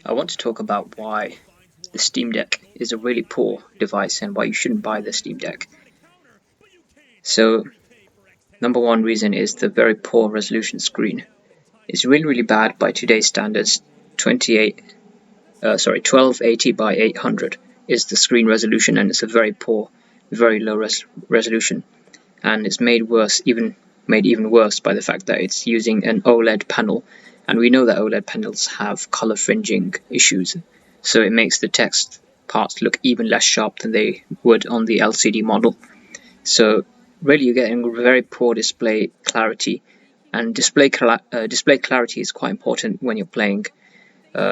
I want to talk about why the Steam Deck is a really poor device and why you shouldn't buy the Steam Deck. So, number one reason is the very poor resolution screen. It's really bad by today's standards. 1280 by 800 is the screen resolution, and it's a very poor, very low resolution. And it's made even worse by the fact that it's using an OLED panel, and we know that OLED panels have color fringing issues, so it makes the text parts look even less sharp than they would on the LCD model. So really you're getting very poor display clarity, and display clarity is quite important when you're playing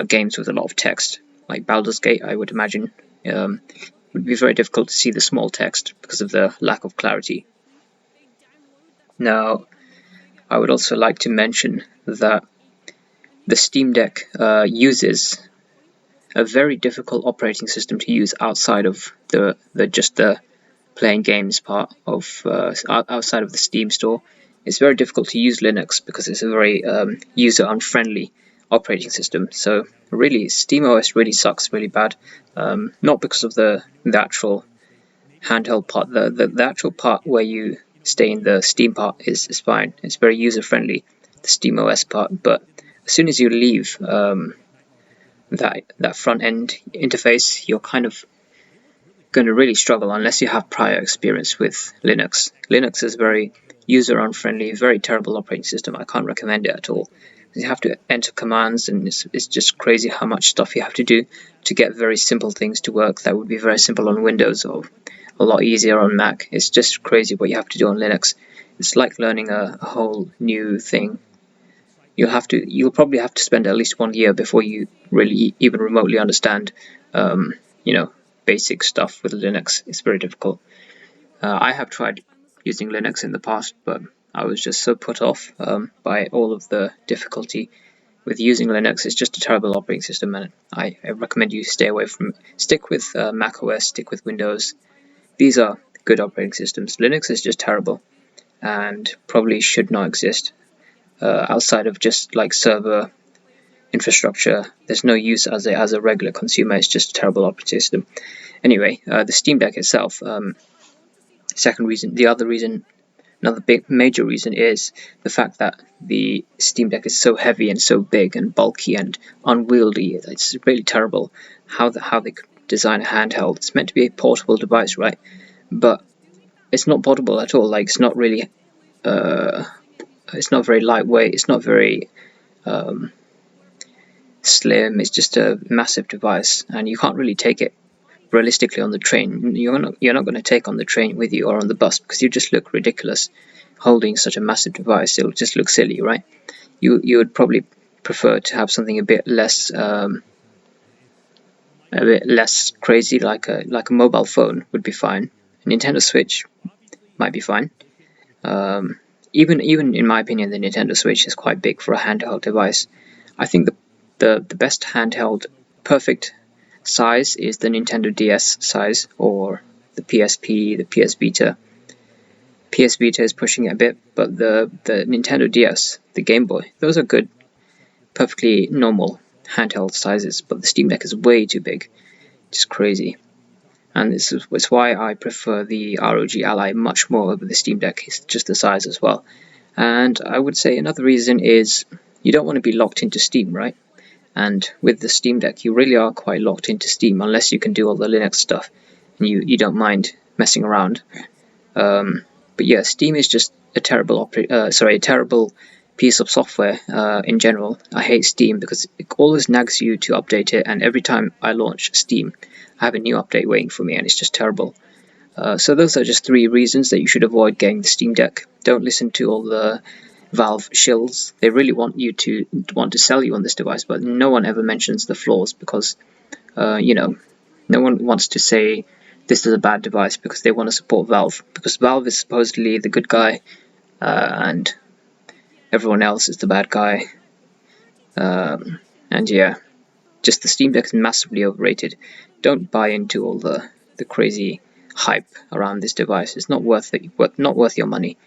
games with a lot of text, like Baldur's Gate. I would imagine would be very difficult to see the small text because of the lack of clarity. Now, I would also like to mention that the Steam Deck uses a very difficult operating system to use outside of the playing games part of outside of the Steam store. It's very difficult to use Linux because it's a very user unfriendly operating system. So really, SteamOS really sucks really bad. Not because of the actual handheld part. The actual part where you stay in the Steam part is fine. It's very user friendly, the SteamOS part. But as soon as you leave that front end interface, you're kind of going to really struggle unless you have prior experience with Linux. Linux is very user unfriendly, very terrible operating system. I can't recommend it at all. You have to enter commands, and it's just crazy how much stuff you have to do to get very simple things to work that would be very simple on Windows or a lot easier on Mac. It's just crazy what you have to do on Linux. It's like learning a whole new thing. You'll probably have to spend at least 1 year before you really even remotely understand, basic stuff with Linux. It's very difficult. I have tried using Linux in the past, but I was just so put off by all of the difficulty with using Linux. It's just a terrible operating system, and I recommend you stick with Mac OS, stick with Windows. These are good operating systems. Linux is just terrible and probably should not exist outside of just like server infrastructure. There's no use as a regular consumer. It's just a terrible operating system. Anyway, the Steam Deck itself. Another big major reason is the fact that the Steam Deck is so heavy and so big and bulky and unwieldy. It's really terrible how they design a handheld. It's meant to be a portable device, right? But it's not portable at all. Like it's not really. It's not very lightweight. It's not very slim. It's just a massive device, and you can't really take it realistically on the train. You're not going to take on the train with you or on the bus because you just look ridiculous holding such a massive device. It'll just look silly, right? You would probably prefer to have something a bit less crazy, like a mobile phone would be fine. A Nintendo Switch might be fine. Even in my opinion, the Nintendo Switch is quite big for a handheld device. I think the best handheld perfect size is the Nintendo DS size, or the PSP, the PS Vita. PS Vita is pushing it a bit, but the Nintendo DS, the Game Boy, those are good, perfectly normal handheld sizes. But the Steam Deck is way too big, just crazy. And this is why I prefer the ROG Ally much more over the Steam Deck. It's just the size as well. And I would say another reason is you don't want to be locked into Steam, right? And with the Steam Deck, you really are quite locked into Steam unless you can do all the Linux stuff and you don't mind messing around. But yeah, Steam is just a terrible piece of software in general. I hate Steam because it always nags you to update it, and every time I launch Steam, I have a new update waiting for me, and it's just terrible. So those are just 3 reasons that you should avoid getting the Steam Deck. Don't listen to all the Valve shills. They really want to sell you on this device, but no one ever mentions the flaws because no one wants to say this is a bad device because they want to support Valve, because Valve is supposedly the good guy and everyone else is the bad guy. And yeah, just the Steam Deck is massively overrated. Don't buy into all the crazy hype around this device. It's not worth your money.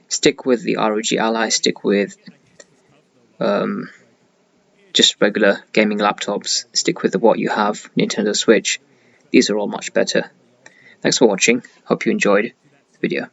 Stick with the ROG Ally, stick with just regular gaming laptops, stick with what you have, Nintendo Switch. These are all much better. Thanks for watching. Hope you enjoyed the video.